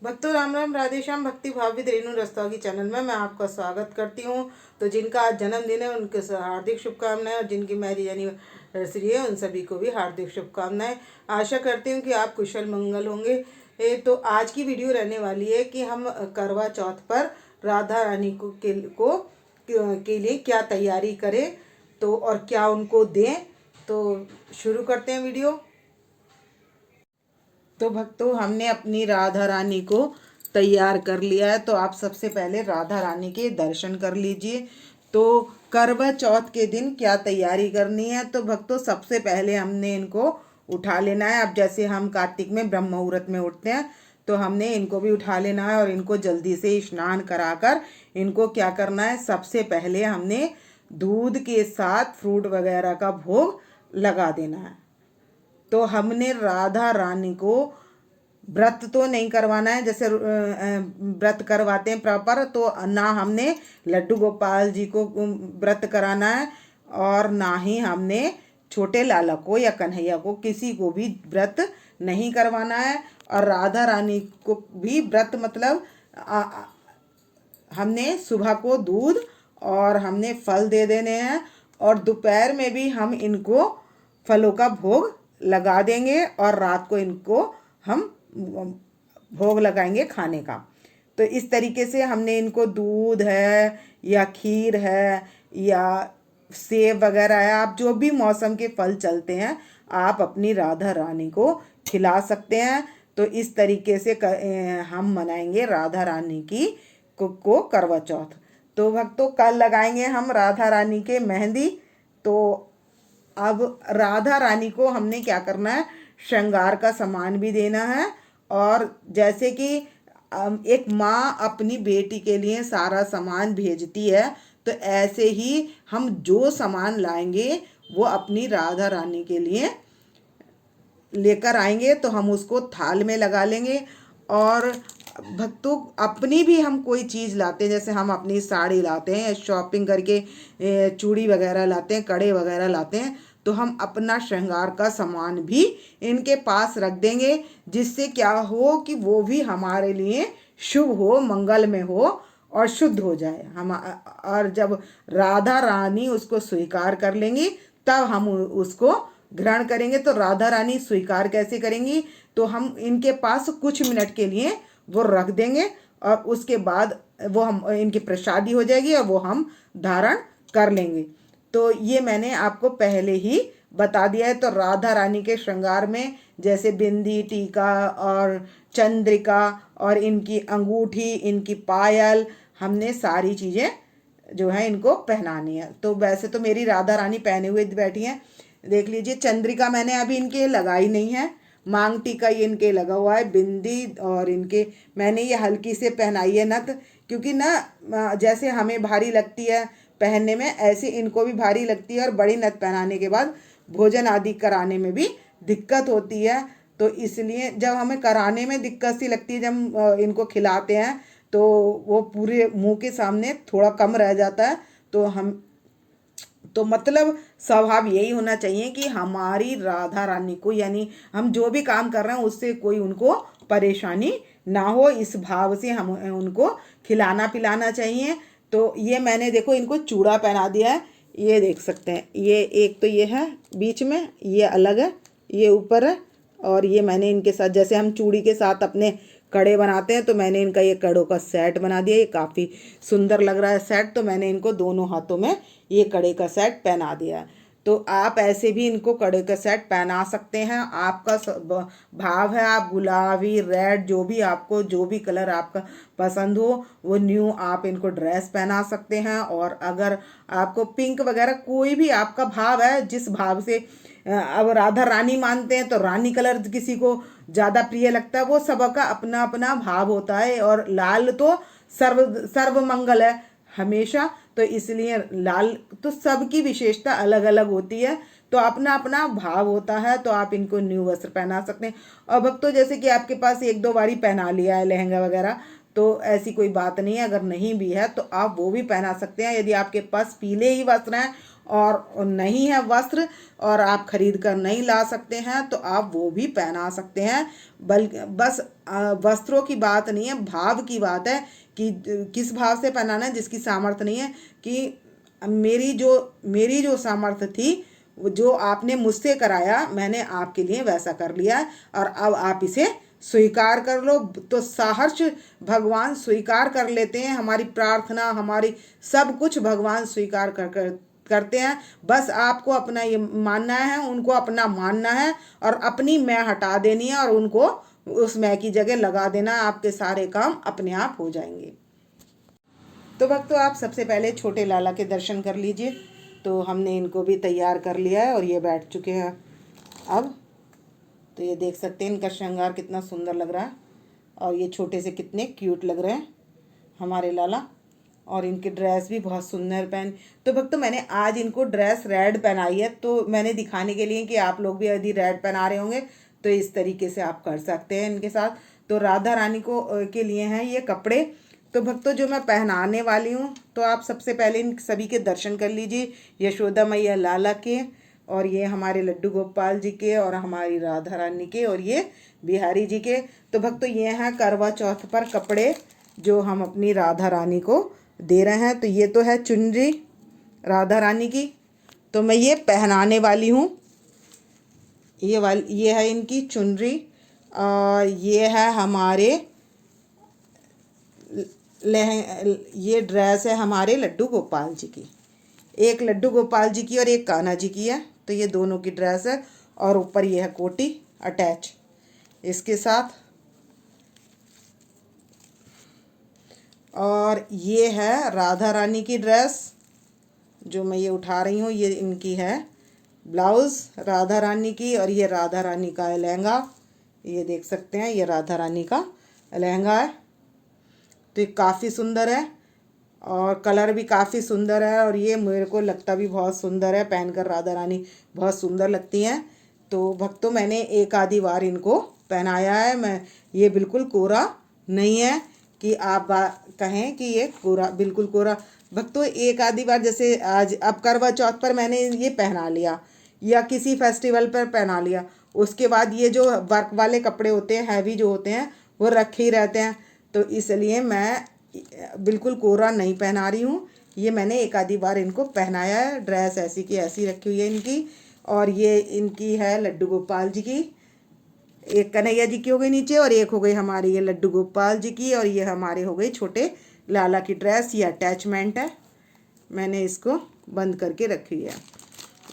भक्तों राम राम, राधे श्याम। भक्ति भाव विद रेणु रस्तोगी चैनल में मैं आपका स्वागत करती हूँ। तो जिनका आज जन्मदिन है उनके हार्दिक शुभकामनाएं, और जिनकी मैरिज एनिवर्सरी है उन सभी को भी हार्दिक शुभकामनाएं। आशा करती हूँ कि आप कुशल मंगल होंगे। तो आज की वीडियो रहने वाली है कि हम करवा चौथ पर राधा रानी के लिए क्या तैयारी करें, तो और क्या उनको दें। तो शुरू करते हैं वीडियो। तो भक्तों, हमने अपनी राधा रानी को तैयार कर लिया है। तो आप सबसे पहले राधा रानी के दर्शन कर लीजिए। तो करवा चौथ के दिन क्या तैयारी करनी है, तो भक्तों सबसे पहले हमने इनको उठा लेना है। अब जैसे हम कार्तिक में ब्रह्म मुहूर्त में उठते हैं, तो हमने इनको भी उठा लेना है और इनको जल्दी से स्नान कराकर इनको क्या करना है, सबसे पहले हमने दूध के साथ फ्रूट वगैरह का भोग लगा देना है। तो हमने राधा रानी को व्रत तो नहीं करवाना है, जैसे व्रत करवाते हैं प्रॉपर, तो ना हमने लड्डू गोपाल जी को व्रत कराना है, और ना ही हमने छोटे लाला को या कन्हैया को किसी को भी व्रत नहीं करवाना है। और राधा रानी को भी व्रत मतलब हमने सुबह को दूध और हमने फल दे देने हैं, और दोपहर में भी हम इनको फलों का भोग लगा देंगे, और रात को इनको हम भोग लगाएंगे खाने का। तो इस तरीके से हमने इनको दूध है या खीर है या सेब वगैरह है, आप जो भी मौसम के फल चलते हैं आप अपनी राधा रानी को खिला सकते हैं। तो इस तरीके से हम मनाएंगे राधा रानी की को करवा चौथ। तो भक्तों, कल लगाएंगे हम राधा रानी के मेहंदी। तो अब राधा रानी को हमने क्या करना है, श्रृंगार का सामान भी देना है। और जैसे कि एक माँ अपनी बेटी के लिए सारा सामान भेजती है, तो ऐसे ही हम जो सामान लाएंगे वो अपनी राधा रानी के लिए लेकर आएंगे। तो हम उसको थाल में लगा लेंगे। और भक्तों, अपनी भी हम कोई चीज़ लाते हैं, जैसे हम अपनी साड़ी लाते हैं, शॉपिंग करके चूड़ी वगैरह लाते हैं, कड़े वगैरह लाते हैं, तो हम अपना श्रृंगार का सामान भी इनके पास रख देंगे, जिससे क्या हो कि वो भी हमारे लिए शुभ हो, मंगल में हो और शुद्ध हो जाए हम। और जब राधा रानी उसको स्वीकार कर लेंगी तब हम उसको ग्रहण करेंगे। तो राधा रानी स्वीकार कैसे करेंगी, तो हम इनके पास कुछ मिनट के लिए वो रख देंगे, और उसके बाद वो हम इनकी प्रसादी हो जाएगी और वो हम धारण कर लेंगे। तो ये मैंने आपको पहले ही बता दिया है। तो राधा रानी के श्रृंगार में जैसे बिंदी, टीका और चंद्रिका और इनकी अंगूठी, इनकी पायल, हमने सारी चीज़ें जो है इनको पहनानी है। तो वैसे तो मेरी राधा रानी पहने हुए बैठी हैं, देख लीजिए। चंद्रिका मैंने अभी इनके लगाई नहीं है, मांग टीका ये इनके लगा हुआ है, बिंदी और इनके मैंने ये हल्की से पहनाई है नथ, क्योंकि ना जैसे हमें भारी लगती है पहनने में, ऐसे इनको भी भारी लगती है। और बड़ी नथ पहनाने के बाद भोजन आदि कराने में भी दिक्कत होती है। तो इसलिए जब हमें कराने में दिक्कत सी लगती है, जब इनको खिलाते हैं तो वो पूरे मुंह के सामने थोड़ा कम रह जाता है। तो मतलब स्वभाव यही होना चाहिए कि हमारी राधा रानी को, यानी हम जो भी काम कर रहे हैं उससे कोई उनको परेशानी ना हो, इस भाव से हम उनको खिलाना पिलाना चाहिए। तो ये मैंने देखो इनको चूड़ा पहना दिया है, ये देख सकते हैं। ये एक तो ये है बीच में, ये अलग है, ये ऊपर है, और ये मैंने इनके साथ जैसे हम चूड़ी के साथ अपने कड़े बनाते हैं, तो मैंने इनका ये कड़ों का सेट बना दिया। ये काफ़ी सुंदर लग रहा है सेट, तो मैंने इनको दोनों हाथों में ये कड़े का सेट पहना दिया है। तो आप ऐसे भी इनको कड़े का सेट पहना सकते हैं। आपका भाव है, आप गुलाबी, रेड, जो भी आपको जो भी कलर आपका पसंद हो वो न्यू आप इनको ड्रेस पहना सकते हैं। और अगर आपको पिंक वगैरह कोई भी आपका भाव है, जिस भाव से अब राधा रानी मानते हैं तो रानी कलर किसी को ज़्यादा प्रिय लगता है, वो सबका अपना अपना भाव होता है। और लाल तो सर्व मंगल है हमेशा, तो इसलिए लाल तो सबकी विशेषता अलग अलग होती है, तो अपना अपना भाव होता है। तो आप इनको न्यू वस्त्र पहना सकते हैं। और भक्तों, जैसे कि आपके पास एक दो बारी पहना लिया है लहंगा वगैरह, तो ऐसी कोई बात नहीं है। अगर नहीं भी है तो आप वो भी पहना सकते हैं। यदि आपके पास पीले ही वस्त्र हैं और नहीं है वस्त्र और आप खरीद कर नहीं ला सकते हैं तो आप वो भी पहना सकते हैं। बल्कि बस वस्त्रों की बात नहीं है, भाव की बात है कि किस भाव से पहनाना है। जिसकी सामर्थ्य नहीं है कि मेरी जो सामर्थ्य थी, जो आपने मुझसे कराया मैंने आपके लिए वैसा कर लिया है और अब आप इसे स्वीकार कर लो। तो सहर्ष भगवान स्वीकार कर लेते हैं हमारी प्रार्थना, हमारी सब कुछ भगवान स्वीकार करते हैं। बस आपको अपना ये मानना है, उनको अपना मानना है और अपनी मैं हटा देनी है और उनको उस मैं की जगह लगा देना है। आपके सारे काम अपने आप हो जाएंगे। तो भक्तों, आप सबसे पहले छोटे लाला के दर्शन कर लीजिए। तो हमने इनको भी तैयार कर लिया है और ये बैठ चुके हैं अब। तो ये देख सकते हैं इनका श्रृंगार कितना सुंदर लग रहा है और ये छोटे से कितने क्यूट लग रहे हैं हमारे लाला। और इनकी ड्रेस भी बहुत सुंदर तो भक्तों, मैंने आज इनको ड्रेस रेड पहनाई है। तो मैंने दिखाने के लिए कि आप लोग भी यदि रेड पहना रहे होंगे तो इस तरीके से आप कर सकते हैं इनके साथ। तो राधा रानी को के लिए हैं ये कपड़े। तो भक्तों, जो मैं पहनाने वाली हूँ तो आप सबसे पहले इन सभी के दर्शन कर लीजिए, यशोदा मैया लाला के, और ये हमारे लड्डू गोपाल जी के, और हमारी राधा रानी के, और ये बिहारी जी के। तो भक्तों, ये हैं करवा चौथ पर कपड़े जो हम अपनी राधा रानी को दे रहे हैं। तो ये तो है चुनरी राधा रानी की, तो मैं ये पहनाने वाली हूँ। ये है इनकी चुनरी और ये है हमारे ये ड्रेस है हमारे लड्डू गोपाल जी की। एक लड्डू गोपाल जी की और एक कान्हा जी की है। तो ये दोनों की ड्रेस है और ऊपर ये है कोटी अटैच इसके साथ। और ये है राधा रानी की ड्रेस जो मैं ये उठा रही हूँ। ये इनकी है ब्लाउज़ राधा रानी की, और ये राधा रानी का लहंगा। ये देख सकते हैं, ये राधा रानी का लहंगा है। तो ये काफ़ी सुंदर है और कलर भी काफ़ी सुंदर है, और ये मेरे को लगता भी बहुत सुंदर है। पहनकर राधा रानी बहुत सुंदर लगती हैं। तो भक्तों, मैंने एक आधी बार इनको पहनाया है। मैं ये बिल्कुल कोरा नहीं है कि आप कहें कि ये कोरा, बिल्कुल कोरा। भक्तों, एक आधी बार, जैसे आज अब करवा चौथ पर मैंने ये पहना लिया या किसी फेस्टिवल पर पहना लिया, उसके बाद ये जो वर्क वाले कपड़े होते हैं, हैवी जो होते हैं, वो रखे ही रहते हैं। तो इसलिए मैं बिल्कुल कोरा नहीं पहना रही हूँ। ये मैंने एक आधी बार इनको पहनाया है। ड्रेस ऐसी की ऐसी रखी हुई है इनकी। और ये इनकी है लड्डू गोपाल जी की, एक कन्हैया जी की हो गई नीचे और एक हो गई हमारी ये लड्डू गोपाल जी की, और ये हमारे हो गई छोटे लाला की ड्रेस। ये अटैचमेंट है, मैंने इसको बंद करके रखी है।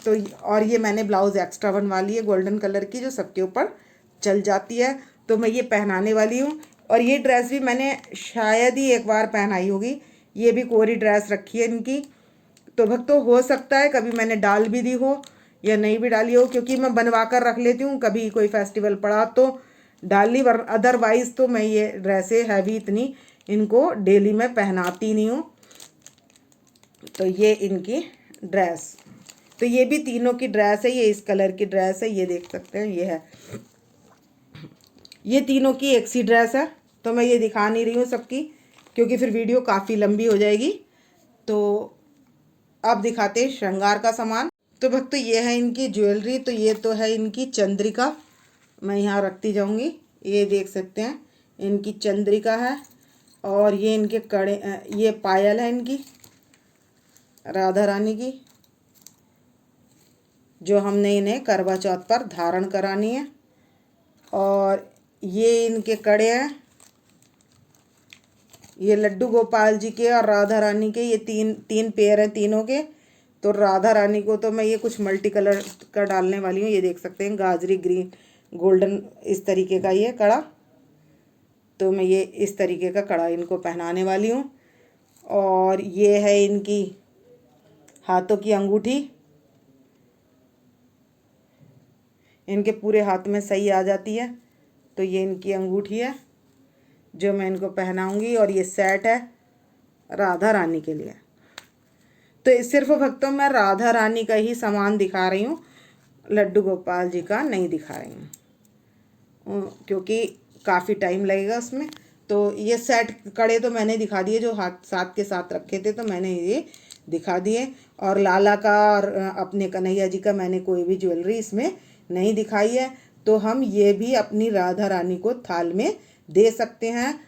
तो और ये मैंने ब्लाउज़ एक्स्ट्रा बनवा ली है गोल्डन कलर की, जो सबके ऊपर चल जाती है। तो मैं ये पहनाने वाली हूँ। और ये ड्रेस भी मैंने शायद ही एक बार पहनाई होगी। ये भी कोरी ड्रेस रखी है इनकी। तो भक्तों, हो सकता है कभी मैंने डाल भी दी हो या नहीं भी डाली हो, क्योंकि मैं बनवा कर रख लेती हूँ। कभी कोई फेस्टिवल पड़ा तो डाल ली, अदरवाइज़ तो मैं ये ड्रेसें हैवी इतनी इनको डेली में पहनाती नहीं हूँ। तो ये इनकी ड्रेस, तो ये भी तीनों की ड्रेस है। ये इस कलर की ड्रेस है, ये देख सकते हैं, ये है। ये तीनों की एक सी ड्रेस है। तो मैं ये दिखा नहीं रही हूँ सबकी, क्योंकि फिर वीडियो काफ़ी लंबी हो जाएगी। तो अब दिखाते हैं श्रृंगार का सामान। तो भक्तों, ये है इनकी ज्वेलरी। तो ये तो है इनकी चंद्रिका, मैं यहाँ रखती जाऊँगी। ये देख सकते हैं, इनकी चंद्रिका है। और ये इनके कड़े, ये पायल है इनकी राधा रानी की, जो हमने इन्हें करवा चौथ पर धारण करानी है। और ये इनके कड़े हैं, ये लड्डू गोपाल जी के और राधा रानी के। ये तीन पेयर हैं तीनों के। तो राधा रानी को तो मैं ये कुछ मल्टी कलर का डालने वाली हूँ। ये देख सकते हैं, गाजरी, ग्रीन, गोल्डन, इस तरीके का ये कड़ा। तो मैं ये इस तरीके का कड़ा इनको पहनाने वाली हूँ। और ये है इनकी हाथों की अंगूठी, इनके पूरे हाथ में सही आ जाती है। तो ये इनकी अंगूठी है जो मैं इनको पहनाऊंगी। और ये सेट है राधा रानी के लिए। तो सिर्फ भक्तों, मैं राधा रानी का ही सामान दिखा रही हूँ, लड्डू गोपाल जी का नहीं दिखा रही हूँ, क्योंकि काफ़ी टाइम लगेगा उसमें। तो ये सेट कड़े तो मैंने दिखा दिए, जो हाथ साथ के साथ रखे थे तो मैंने ये दिखा दिए। और लाला का और अपने कन्हैया जी का मैंने कोई भी ज्वेलरी इसमें नहीं दिखाई है। तो हम ये भी अपनी राधा रानी को थाल में दे सकते हैं।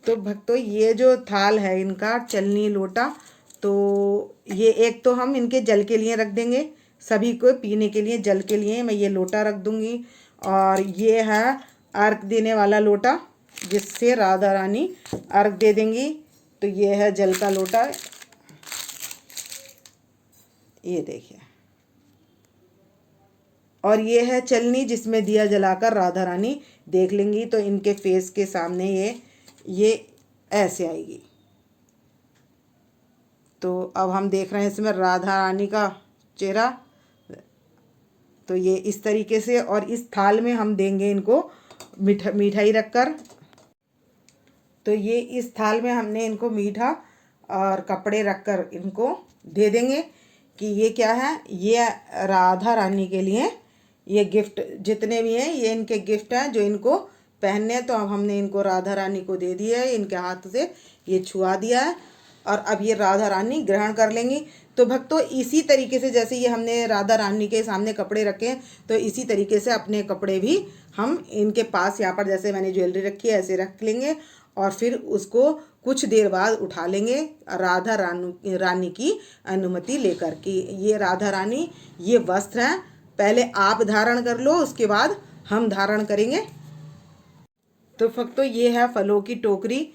तो भक्तों, ये जो थाल है इनका चलनी लोटा, तो ये एक तो हम इनके जल के लिए रख देंगे, सभी को पीने के लिए जल के लिए मैं ये लोटा रख दूंगी। और ये है अर्घ देने वाला लोटा, जिससे राधा रानी अर्घ दे देंगी। तो ये है जल का लोटा, ये देखिए। और ये है चलनी, जिसमें दिया जलाकर राधा रानी देख लेंगी तो इनके फेस के सामने ये ऐसे आएगी। तो अब हम देख रहे हैं इसमें राधा रानी का चेहरा। तो ये इस तरीके से, और इस थाल में हम देंगे इनको मिठाई रखकर। तो ये इस थाल में हमने इनको मीठा और कपड़े रखकर इनको दे देंगे कि ये क्या है, ये राधा रानी के लिए ये गिफ्ट जितने भी हैं ये इनके गिफ्ट हैं जो इनको पहनने हैं। तो अब हमने इनको राधा रानी को दे दिया है, इनके हाथ से ये छुआ दिया है और अब ये राधा रानी ग्रहण कर लेंगी। तो भक्तों, इसी तरीके से जैसे ये हमने राधा रानी के सामने कपड़े रखे हैं, तो इसी तरीके से अपने कपड़े भी हम इनके पास यहाँ पर जैसे मैंने ज्वेलरी रखी है ऐसे रख लेंगे और फिर उसको कुछ देर बाद उठा लेंगे राधा रानी की अनुमति लेकर कि ये राधा रानी ये वस्त्र हैं, पहले आप धारण कर लो, उसके बाद हम धारण करेंगे। तो भक्तों, ये है फलों की टोकरी।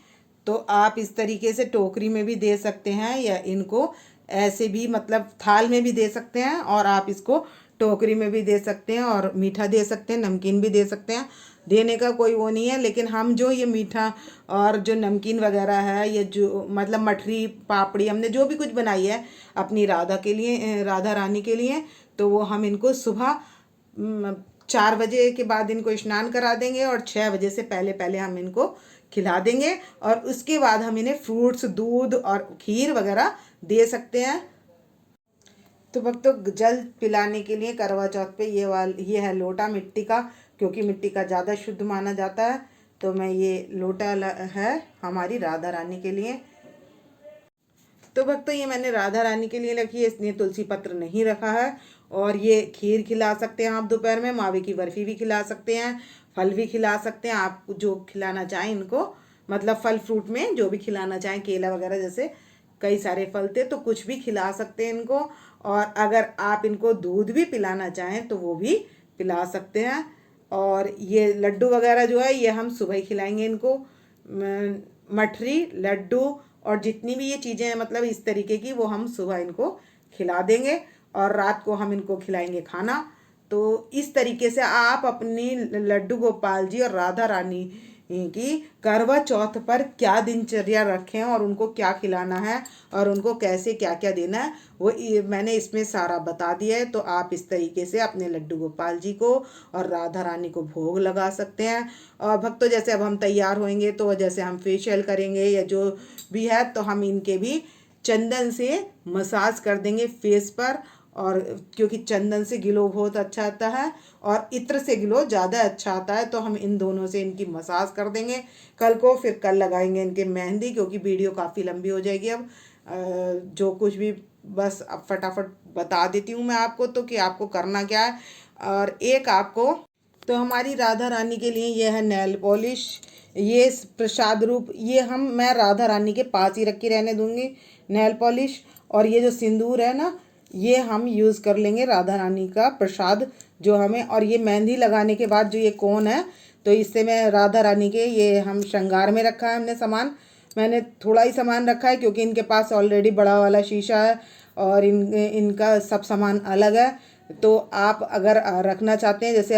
तो आप इस तरीके से टोकरी में भी दे सकते हैं या इनको ऐसे भी मतलब थाल में भी दे सकते हैं, और आप इसको टोकरी में भी दे सकते हैं और मीठा दे सकते हैं, नमकीन भी दे सकते हैं। देने का कोई वो नहीं है, लेकिन हम जो ये मीठा और जो नमकीन वगैरह है, ये जो मतलब मठरी पापड़ी हमने जो भी कुछ बनाई है अपनी राधा के लिए, राधा रानी के लिए, तो वो हम इनको सुबह 4 बजे के बाद इनको स्नान करा देंगे और 6 बजे से पहले पहले हम इनको खिला देंगे। और उसके बाद हम इन्हें फ्रूट्स, दूध और खीर वगैरह दे सकते हैं। तो भक्तों, जल पिलाने के लिए करवा चौथ पे ये है लोटा मिट्टी का, क्योंकि मिट्टी का ज़्यादा शुद्ध माना जाता है। तो मैं ये लोटा है हमारी राधा रानी के लिए। तो भक्तों, ये मैंने राधा रानी के लिए रखी है, इसलिए तुलसी पत्र नहीं रखा है। और ये खीर खिला सकते हैं आप दोपहर में, मावे की बर्फ़ी भी खिला सकते हैं, फल भी खिला सकते हैं, आप जो खिलाना चाहें इनको, मतलब फल फ्रूट में जो भी खिलाना चाहें, केला वगैरह जैसे कई सारे फल थे, तो कुछ भी खिला सकते हैं इनको। और अगर आप इनको दूध भी पिलाना चाहें तो वो भी पिला सकते हैं। और ये लड्डू वगैरह जो है ये हम सुबह ही खिलाएंगे इनको, मठरी, लड्डू और जितनी भी ये चीज़ें हैं मतलब इस तरीके की, वो हम सुबह इनको खिला देंगे और रात को हम इनको खिलाएंगे खाना। तो इस तरीके से आप अपनी लड्डू गोपाल जी और राधा रानी की करवा चौथ पर क्या दिनचर्या रखें और उनको क्या खिलाना है और उनको कैसे क्या क्या देना है, वो मैंने इसमें सारा बता दिया है। तो आप इस तरीके से अपने लड्डू गोपाल जी को और राधा रानी को भोग लगा सकते हैं। और भक्तों, जैसे अब हम तैयार होंगे तो जैसे हम फेशियल करेंगे या जो भी है, तो हम इनके भी चंदन से मसाज कर देंगे फेस पर। और क्योंकि चंदन से ग्लो बहुत अच्छा आता है और इत्र से ग्लो ज़्यादा अच्छा आता है, तो हम इन दोनों से इनकी मसाज कर देंगे कल को। फिर कल लगाएंगे इनके मेहंदी, क्योंकि वीडियो काफ़ी लंबी हो जाएगी अब। जो कुछ भी बस अब फटाफट बता देती हूँ मैं आपको, तो कि आपको करना क्या है। और एक आपको, तो हमारी राधा रानी के लिए ये है नेल पॉलिश, ये प्रसाद रूप, ये मैं राधा रानी के पास ही रख के रहने दूंगी नेल पॉलिश। और ये जो सिंदूर है ना, ये हम यूज़ कर लेंगे राधा रानी का प्रसाद जो हमें। और ये मेहंदी लगाने के बाद जो ये कोन है, तो इससे मैं राधा रानी के ये हम श्रृंगार में रखा है हमने सामान। मैंने थोड़ा ही सामान रखा है क्योंकि इनके पास ऑलरेडी बड़ा वाला शीशा है और इनका सब सामान अलग है। तो आप अगर रखना चाहते हैं, जैसे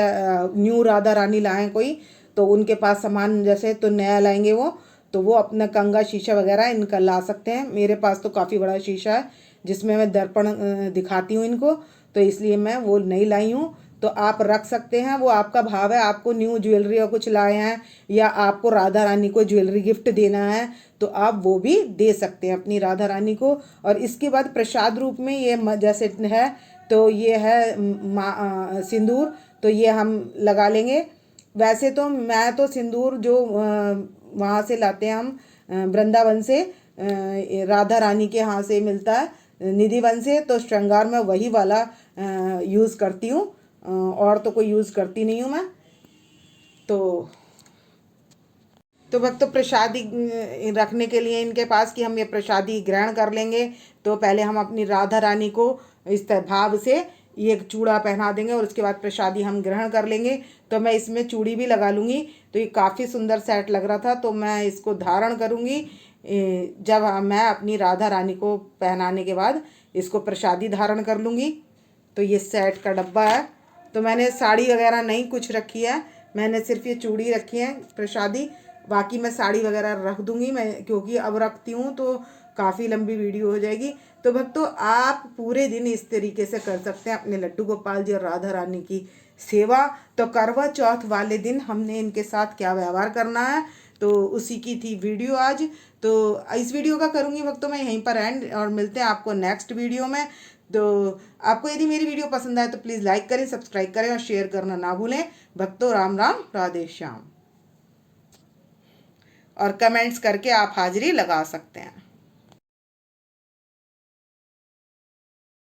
न्यू राधा रानी लाएं कोई, तो उनके पास सामान जैसे तो नया लाएंगे वो, तो वो अपना कंगा शीशा वगैरह इनका ला सकते हैं। मेरे पास तो काफ़ी बड़ा शीशा है जिसमें मैं दर्पण दिखाती हूँ इनको, तो इसलिए मैं वो नहीं लाई हूँ। तो आप रख सकते हैं, वो आपका भाव है। आपको न्यू ज्वेलरी और कुछ लाए हैं या आपको राधा रानी को ज्वेलरी गिफ्ट देना है, तो आप वो भी दे सकते हैं अपनी राधा रानी को। और इसके बाद प्रसाद रूप में ये जैसे है, तो ये है सिंदूर, तो ये हम लगा लेंगे। वैसे तो मैं तो सिंदूर जो वहाँ से लाते हैं हम वृंदावन से, राधा रानी के यहाँ से मिलता है, निधि वन से, तो श्रृंगार में वही वाला यूज़ करती हूँ, और तो कोई यूज़ करती नहीं हूँ मैं। तो भक्तों, प्रसादी रखने के लिए इनके पास कि हम ये प्रसादी ग्रहण कर लेंगे, तो पहले हम अपनी राधा रानी को इस भाव से ये चूड़ा पहना देंगे और उसके बाद प्रसादी हम ग्रहण कर लेंगे। तो मैं इसमें चूड़ी भी लगा लूँगी। तो ये काफ़ी सुंदर सेट लग रहा था, तो मैं इसको धारण करूँगी जब मैं अपनी राधा रानी को पहनाने के बाद इसको प्रसादी धारण कर लूँगी। तो ये सेट का डब्बा है। तो मैंने साड़ी वगैरह नहीं कुछ रखी है, मैंने सिर्फ ये चूड़ी रखी है प्रसादी। बाकी मैं साड़ी वगैरह रख दूँगी मैं, क्योंकि अब रखती हूँ तो काफ़ी लंबी वीडियो हो जाएगी। तो भक्तों, आप पूरे दिन इस तरीके से कर सकते हैं अपने लड्डू गोपाल जी और राधा रानी की सेवा। तो करवा चौथ वाले दिन हमने इनके साथ क्या व्यवहार करना है, तो उसी की थी वीडियो आज। तो इस वीडियो का करूँगी भक्तों मैं यहीं पर एंड, और मिलते हैं आपको नेक्स्ट वीडियो में। तो आपको यदि मेरी वीडियो पसंद आए तो प्लीज़ लाइक करें, सब्सक्राइब करें और शेयर करना ना भूलें। भक्तों, राम राम, राधे श्याम। और कमेंट्स करके आप हाजिरी लगा सकते हैं।